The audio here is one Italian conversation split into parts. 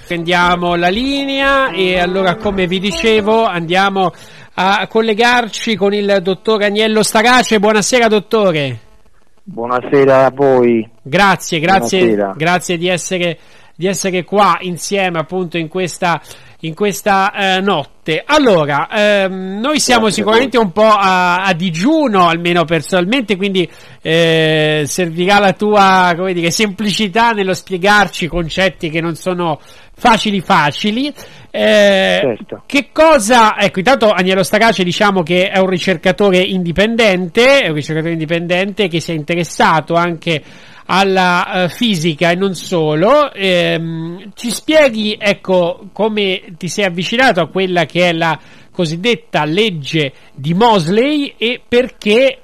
Prendiamo la linea e allora, come vi dicevo, andiamo a collegarci con il dottor Agnello Starace. Buonasera dottore. Buonasera a voi. Grazie Buonasera. grazie di essere qua insieme appunto in questa notte. Allora, noi siamo sicuramente un po' a digiuno, almeno personalmente, quindi servirà la tua, come dire, semplicità nello spiegarci concetti che non sono facili. Certo. Che cosa, ecco, intanto Agnello Starace, diciamo che è un ricercatore indipendente che si è interessato anche alla fisica e non solo. Ci spieghi, ecco, come ti sei avvicinato a quella che è la cosiddetta legge di Moseley e perché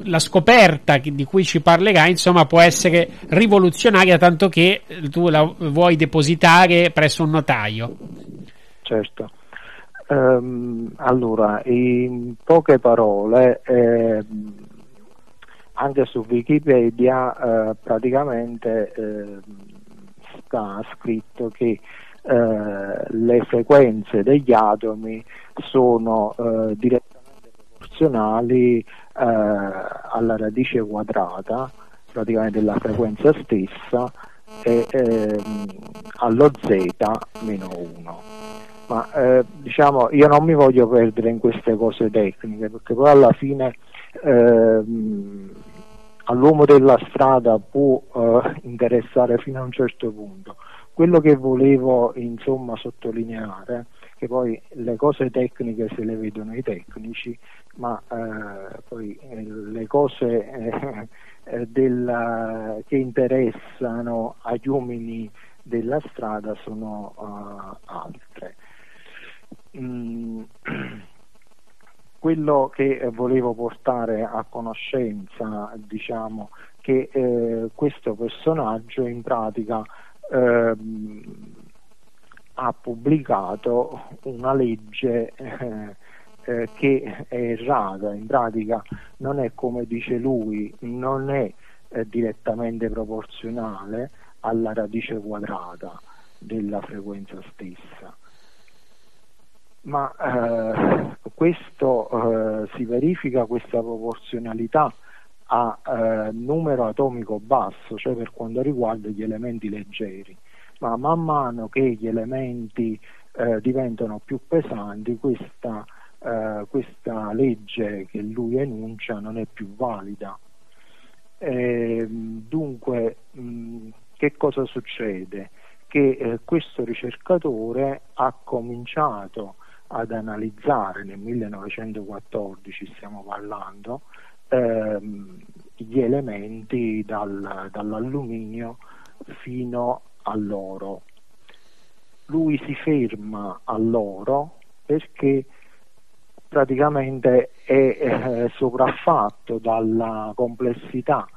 la scoperta di cui ci parlerai, insomma, può essere rivoluzionaria, tanto che tu la vuoi depositare presso un notaio. Certo. Allora, in poche parole, anche su Wikipedia praticamente sta scritto che le frequenze degli atomi sono direttamente proporzionali alla radice quadrata praticamente della frequenza stessa e allo z meno 1. Ma diciamo, io non mi voglio perdere in queste cose tecniche, perché poi alla fine all'uomo della strada può interessare fino a un certo punto. Quello che volevo insomma sottolineare, che poi le cose tecniche se le vedono i tecnici, ma poi le cose che interessano agli uomini della strada sono altre. Quello che volevo portare a conoscenza, diciamo, che questo personaggio in pratica ha pubblicato una legge che è errata. In pratica non è, come dice lui, non è direttamente proporzionale alla radice quadrata della frequenza stessa, ma questo si verifica, questa proporzionalità a numero atomico basso, cioè per quanto riguarda gli elementi leggeri, ma man mano che gli elementi diventano più pesanti, questa legge che lui enuncia non è più valida. Dunque, che cosa succede? Che questo ricercatore ha cominciato ad analizzare nel 1914, stiamo parlando, gli elementi dall'alluminio fino all'oro. Lui si ferma all'oro perché praticamente è sopraffatto dalla complessità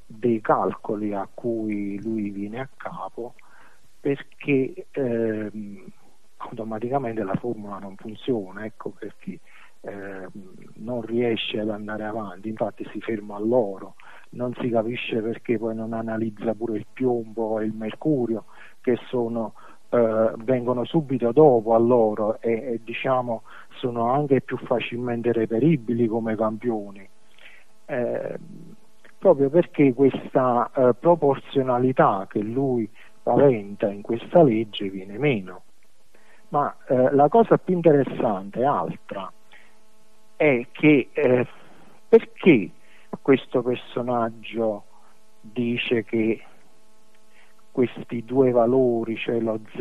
dei calcoli a cui lui viene a capo, perché automaticamente la formula non funziona, ecco perché non riesce ad andare avanti. Infatti si ferma all'oro, non si capisce perché poi non analizza pure il piombo e il mercurio, che vengono subito dopo all'oro e diciamo sono anche più facilmente reperibili come campioni, proprio perché questa proporzionalità che lui paventa in questa legge viene meno. Ma la cosa più interessante è altra, è che perché questo personaggio dice che questi due valori, cioè lo z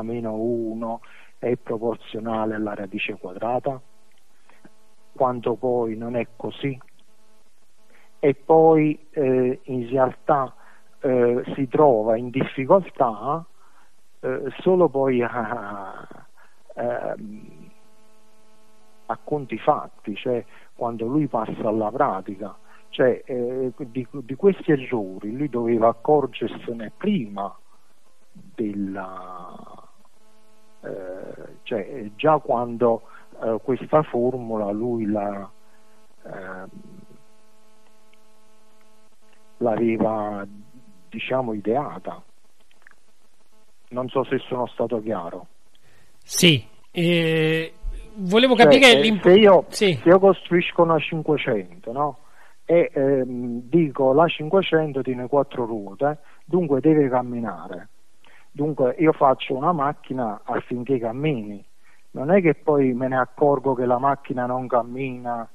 meno 1 è proporzionale alla radice quadrata, quando poi non è così, e poi in realtà si trova in difficoltà solo poi a conti fatti, cioè quando lui passa alla pratica, cioè di questi errori lui doveva accorgersene prima cioè già quando questa formula lui l'aveva, diciamo, ideata. Non so se sono stato chiaro. Sì, volevo capire se io costruisco una 500, no? E dico la 500 tiene 4 ruote, dunque deve camminare. Dunque io faccio una macchina affinché cammini. Non è che poi me ne accorgo che la macchina non cammina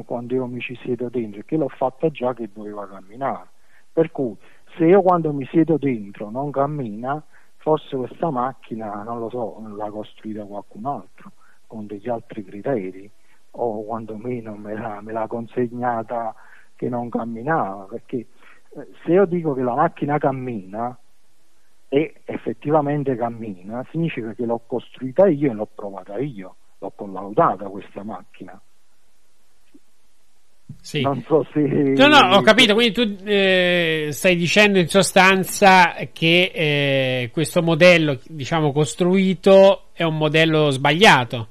quando io mi ci siedo dentro, perché l'ho fatta già che doveva camminare. Per cui se io quando mi siedo dentro non cammina, forse questa macchina, non lo so, l'ha costruita qualcun altro con degli altri criteri, o quantomeno me l'ha consegnata che non camminava, perché se io dico che la macchina cammina e effettivamente cammina, significa che l'ho costruita io e l'ho provata io, l'ho collaudata questa macchina. Sì. Non so se... No, ho capito, quindi tu stai dicendo in sostanza che questo modello, diciamo, costruito è un modello sbagliato.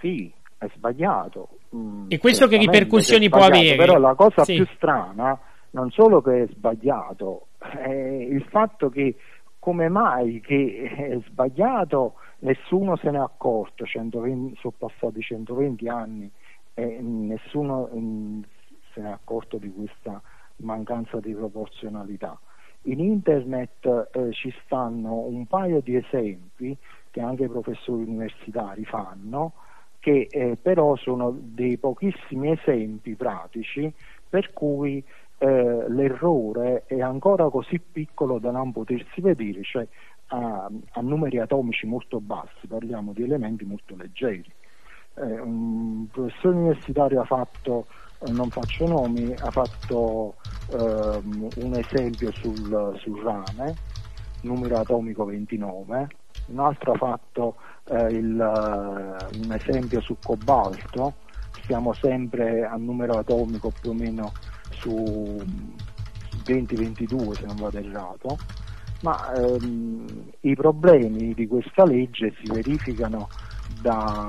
Sì, è sbagliato. E questo che ripercussioni può avere? Però la cosa più strana, non solo che è sbagliato, è il fatto che come mai che è sbagliato nessuno se ne è accorto, sono passati 120 anni e nessuno se ne è accorto di questa mancanza di proporzionalità. In internet ci stanno un paio di esempi che anche i professori universitari fanno, che però sono dei pochissimi esempi pratici, per cui l'errore è ancora così piccolo da non potersi vedere, cioè a numeri atomici molto bassi, parliamo di elementi molto leggeri. Un professore universitario ha fatto, non faccio nomi, ha fatto un esempio sul rame, numero atomico 29, un altro ha fatto un esempio sul cobalto, siamo sempre a numero atomico più o meno su 20-22 se non vado errato, ma i problemi di questa legge si verificano da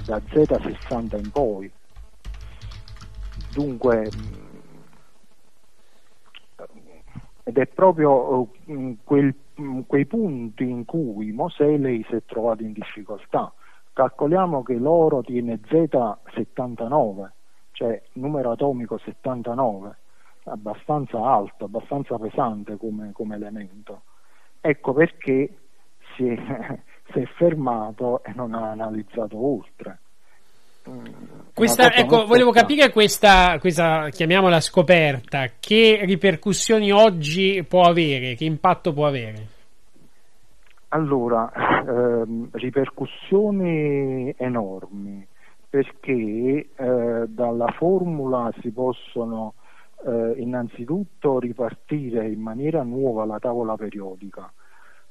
Z60 in poi. Dunque ed è proprio quei punti in cui Moseley si è trovato in difficoltà. Calcoliamo che l'oro tiene Z79, cioè numero atomico 79, abbastanza alto, abbastanza pesante come elemento. Ecco perché si è fermato e non ha analizzato oltre. Volevo capire questa, chiamiamola scoperta, che ripercussioni oggi può avere, che impatto può avere? Allora, ripercussioni enormi, perché dalla formula si possono innanzitutto ripartire in maniera nuova la tavola periodica.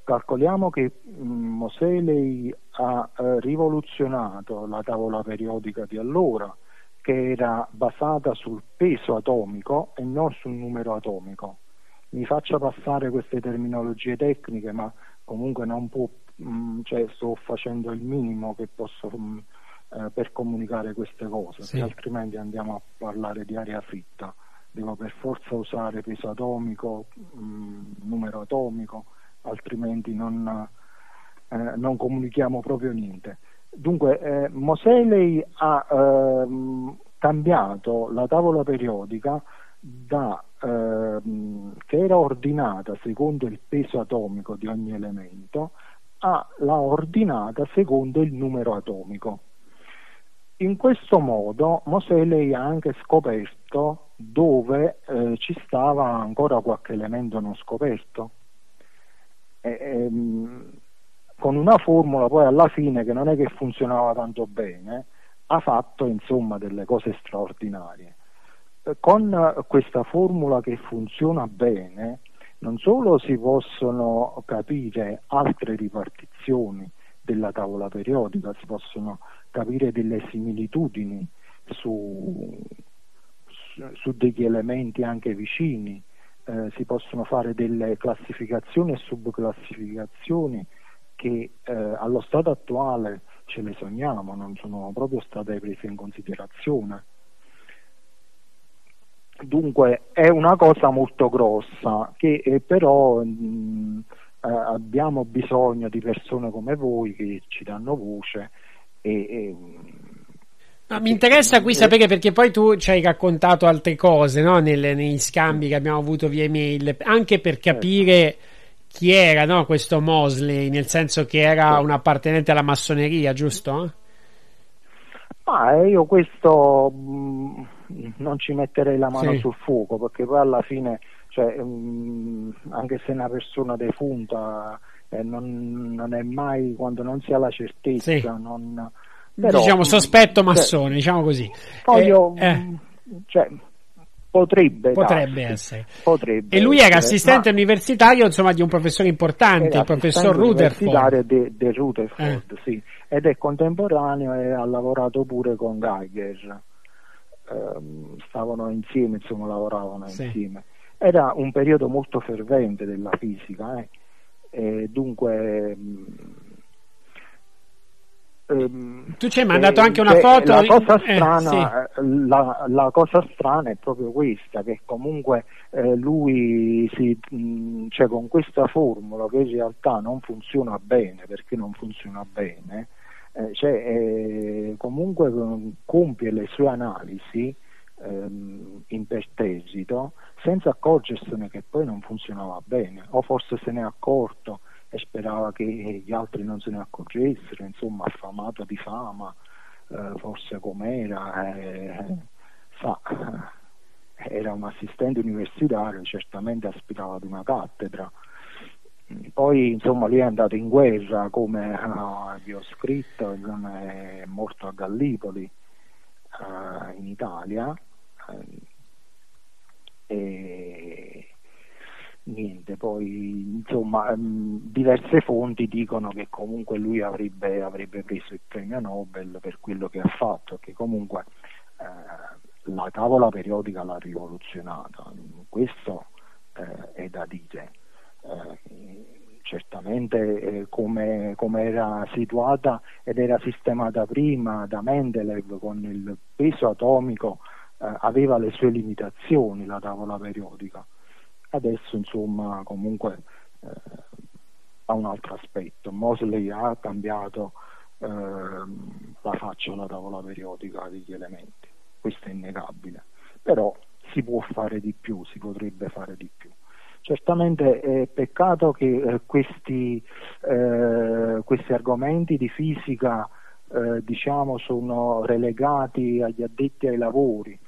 Calcoliamo che Moseley ha rivoluzionato la tavola periodica di allora, che era basata sul peso atomico e non sul numero atomico. Mi faccia passare queste terminologie tecniche, ma comunque non può, cioè sto facendo il minimo che posso per comunicare queste cose, sì. Altrimenti andiamo a parlare di aria fritta. Devo per forza usare peso atomico, numero atomico, altrimenti non comunichiamo proprio niente. Dunque Moseley ha cambiato la tavola periodica che era ordinata secondo il peso atomico di ogni elemento l'ha ordinata secondo il numero atomico. In questo modo Moseley ha anche scoperto dove ci stava ancora qualche elemento non scoperto. Con una formula poi alla fine che non è che funzionava tanto bene, ha fatto insomma delle cose straordinarie. con questa formula che funziona bene, non solo si possono capire altre ripartizioni della tavola periodica, si possono capire delle similitudini su degli elementi anche vicini, si possono fare delle classificazioni e subclassificazioni che allo stato attuale ce le sogniamo, non sono proprio state prese in considerazione. Dunque è una cosa molto grossa che però abbiamo bisogno di persone come voi che ci danno voce mi interessa qui sapere, perché poi tu ci hai raccontato altre cose, no? Negli scambi che abbiamo avuto via email, anche per capire chi era, no? Questo Mosley, nel senso che era un appartenente alla massoneria, giusto? Ma io questo non ci metterei la mano sul fuoco, perché poi alla fine, cioè, anche se una persona defunta non è mai, quando non si ha la certezza, non, però, diciamo sospetto massone, diciamo così. Cioè, potrebbe essere. Potrebbe e lui essere, era assistente universitario, insomma, di un professore importante, il professor Rutherford. Del Rutherford, sì, ed è contemporaneo e ha lavorato pure con Geiger. Stavano insieme, insomma, lavoravano insieme. Era un periodo molto fervente della fisica, e dunque tu ci hai mandato anche una foto. La cosa strana è proprio questa, che comunque lui cioè, con questa formula, che in realtà non funziona bene, perché non funziona bene, comunque compie le sue analisi imperterrito senza accorgersene che poi non funzionava bene, o forse se ne è accorto e sperava che gli altri non se ne accorgessero, insomma, affamato di fama, forse com'era, era un assistente universitario, certamente aspirava ad una cattedra. Poi, insomma, lui è andato in guerra, come vi ho scritto, è morto a Gallipoli, in Italia, e niente, poi insomma diverse fonti dicono che comunque lui avrebbe preso il premio Nobel per quello che ha fatto, che comunque la tavola periodica l'ha rivoluzionata, questo è da dire. Certamente come era situata ed era sistemata prima da Mendeleev con il peso atomico, aveva le sue limitazioni la tavola periodica. Adesso, insomma, comunque ha un altro aspetto. Mosley ha cambiato la faccia alla tavola periodica degli elementi, questo è innegabile, però si può fare di più, si potrebbe fare di più. Certamente è peccato che questi argomenti di fisica diciamo sono relegati agli addetti ai lavori,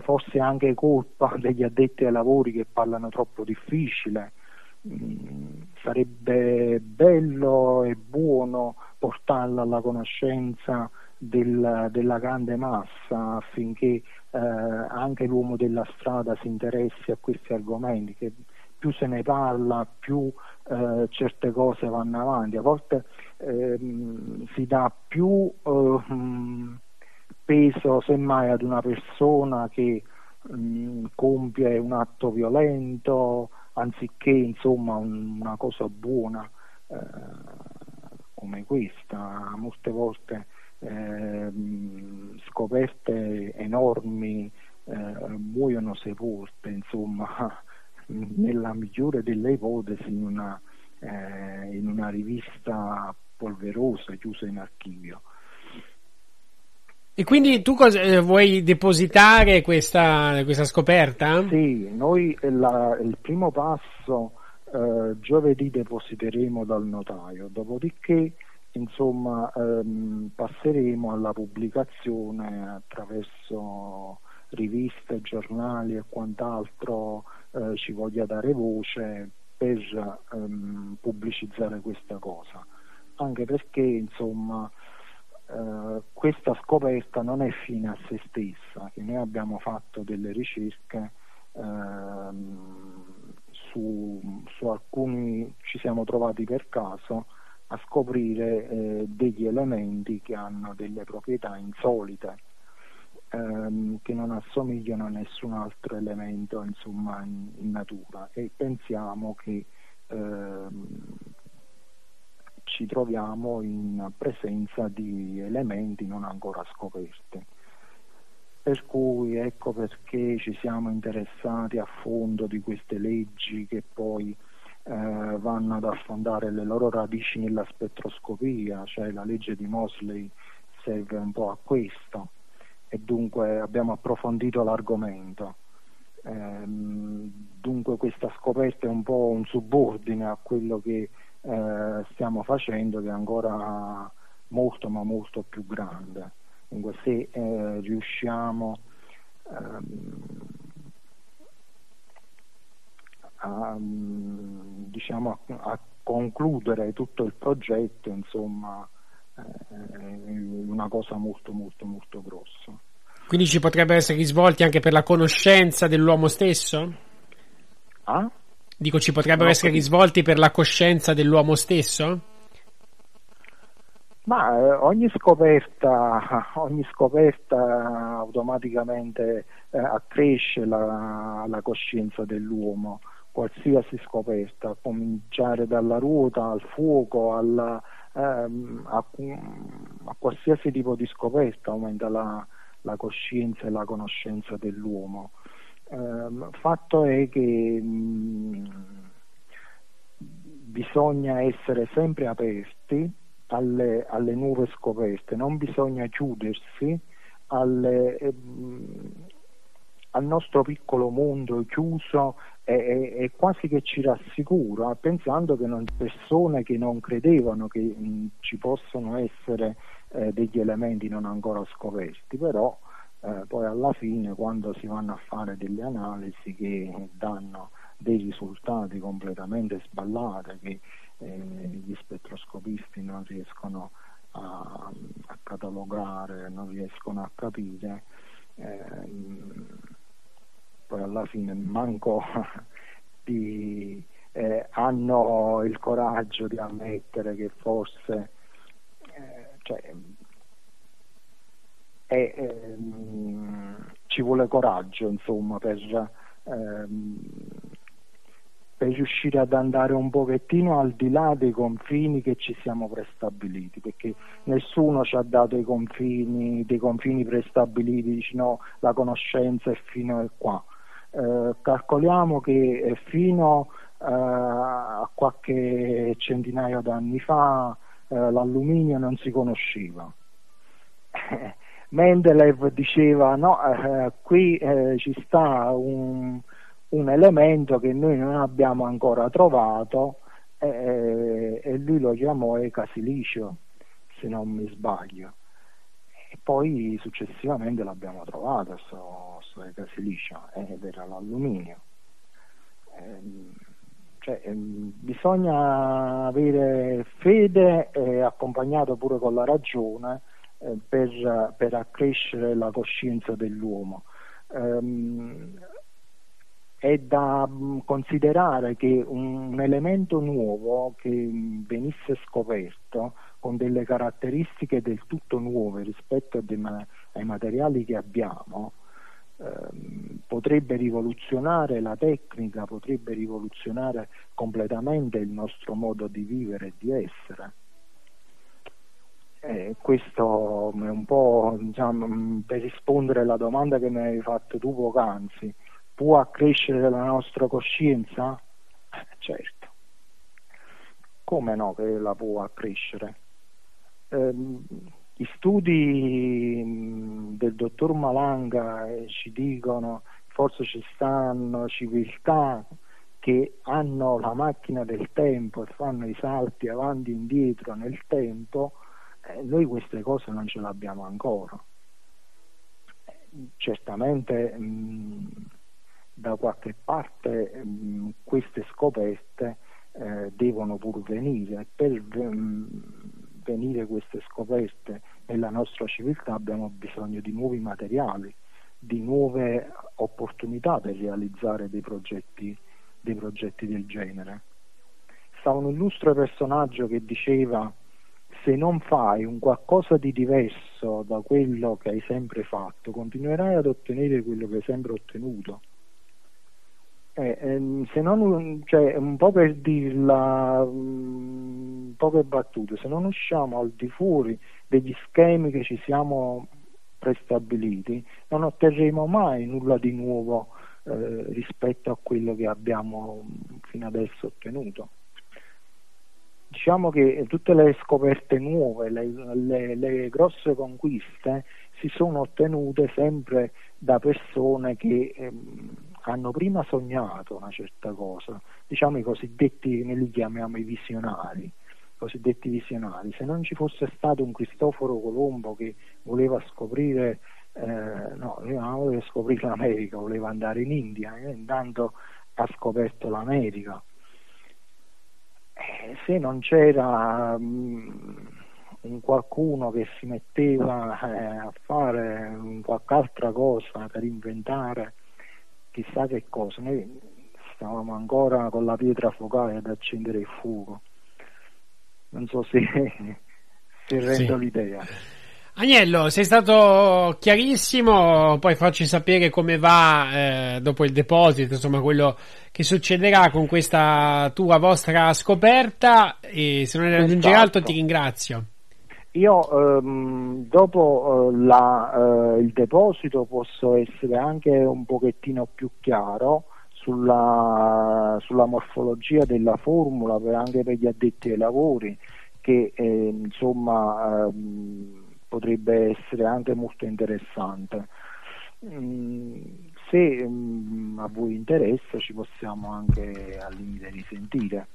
forse anche colpa degli addetti ai lavori che parlano troppo difficile. Sarebbe bello e buono portarla alla conoscenza della grande massa, affinché anche l'uomo della strada si interessi a questi argomenti, che più se ne parla, più certe cose vanno avanti. A volte si dà più peso semmai ad una persona che compie un atto violento, anziché insomma una cosa buona come questa. Molte volte scoperte enormi muoiono sepolte, insomma, nella migliore delle ipotesi in una rivista polverosa chiusa in archivio. E quindi tu vuoi depositare questa scoperta? Sì, noi il primo passo giovedì depositeremo dal notaio, dopodiché insomma passeremo alla pubblicazione attraverso riviste, giornali e quant'altro ci voglia dare voce per pubblicizzare questa cosa, anche perché insomma questa scoperta non è fine a se stessa, che noi abbiamo fatto delle ricerche su alcuni, ci siamo trovati per caso a scoprire degli elementi che hanno delle proprietà insolite, che non assomigliano a nessun altro elemento, insomma, in natura, e pensiamo che ci troviamo in presenza di elementi non ancora scoperti. Per cui ecco perché ci siamo interessati a fondo di queste leggi che poi vanno ad affondare le loro radici nella spettroscopia, cioè la legge di Moseley serve un po' a questo, e dunque abbiamo approfondito l'argomento. Dunque questa scoperta è un po' un subordine a quello che stiamo facendo, che è ancora molto ma molto più grande. Dunque se riusciamo diciamo a concludere tutto il progetto, insomma, una cosa molto molto molto grossa. Quindi ci potrebbero essere risvolti anche per la conoscenza dell'uomo stesso? Ah? Dico, ci potrebbero essere risvolti per la coscienza dell'uomo stesso? Ma ogni scoperta automaticamente accresce la coscienza dell'uomo, qualsiasi scoperta, a cominciare dalla ruota al fuoco, a qualsiasi tipo di scoperta aumenta la coscienza e la conoscenza dell'uomo. Fatto è che bisogna essere sempre aperti alle nuove scoperte, non bisogna chiudersi al nostro piccolo mondo chiuso e quasi che ci rassicura, pensando che persone che non credevano che ci possono essere degli elementi non ancora scoperti, però poi alla fine, quando si vanno a fare delle analisi che danno dei risultati completamente sballati, che gli spettroscopisti non riescono a catalogare, non riescono a capire, poi alla fine manco hanno il coraggio di ammettere che forse ci vuole coraggio, insomma, per riuscire ad andare un pochettino al di là dei confini che ci siamo prestabiliti, perché nessuno ci ha dato dei confini prestabiliti, dice no, la conoscenza è fino a qua. Calcoliamo che fino a qualche centinaio d'anni fa l'alluminio non si conosceva. Mendeleev diceva no, qui ci sta un elemento che noi non abbiamo ancora trovato, e lui lo chiamò ecasilicio, se non mi sbaglio, e poi successivamente l'abbiamo trovato sto ecasilicio, ed era l'alluminio. Bisogna avere fede accompagnato pure con la ragione per accrescere la coscienza dell'uomo. È da considerare che un elemento nuovo che venisse scoperto con delle caratteristiche del tutto nuove rispetto ai materiali che abbiamo potrebbe rivoluzionare la tecnica, potrebbe rivoluzionare completamente il nostro modo di vivere e di essere. Questo è un po', diciamo, per rispondere alla domanda che mi hai fatto tu poc'anzi. Può accrescere la nostra coscienza? Certo. Come no che la può accrescere? Gli studi del dottor Malanga ci dicono forse ci stanno civiltà che hanno la macchina del tempo e fanno i salti avanti e indietro nel tempo. Noi queste cose non ce l'abbiamo ancora. Certamente da qualche parte queste scoperte devono pur venire. Per venire queste scoperte nella nostra civiltà abbiamo bisogno di nuovi materiali, di nuove opportunità per realizzare dei progetti del genere. Sta un illustre personaggio che diceva: se non fai un qualcosa di diverso da quello che hai sempre fatto, continuerai ad ottenere quello che hai sempre ottenuto. Se non, cioè, un po' per dirla, poche battute, se non usciamo al di fuori degli schemi che ci siamo prestabiliti, non otterremo mai nulla di nuovo rispetto a quello che abbiamo fino adesso ottenuto. Diciamo che tutte le scoperte nuove, le grosse conquiste si sono ottenute sempre da persone che hanno prima sognato una certa cosa, diciamo i cosiddetti, noi li chiamiamo i visionari, cosiddetti visionari. Se non ci fosse stato un Cristoforo Colombo che voleva scoprire non voleva scoprire l'America, voleva andare in India, intanto ha scoperto l'America. Se non c'era un qualcuno che si metteva a fare qualche altra cosa per inventare chissà che cosa, noi stavamo ancora con la pietra focale ad accendere il fuoco. Non so se rendo l'idea. Agnello, sei stato chiarissimo, poi facci sapere come va dopo il deposito, insomma quello che succederà con questa vostra scoperta, e se non ne aggiungi altro ti ringrazio. Io dopo il deposito posso essere anche un pochettino più chiaro sulla morfologia della formula, anche per gli addetti ai lavori, che insomma potrebbe essere anche molto interessante. Se a voi interessa ci possiamo anche al limite risentire.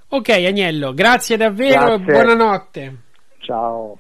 Ok Agnello, grazie davvero. Grazie. E buonanotte. Ciao.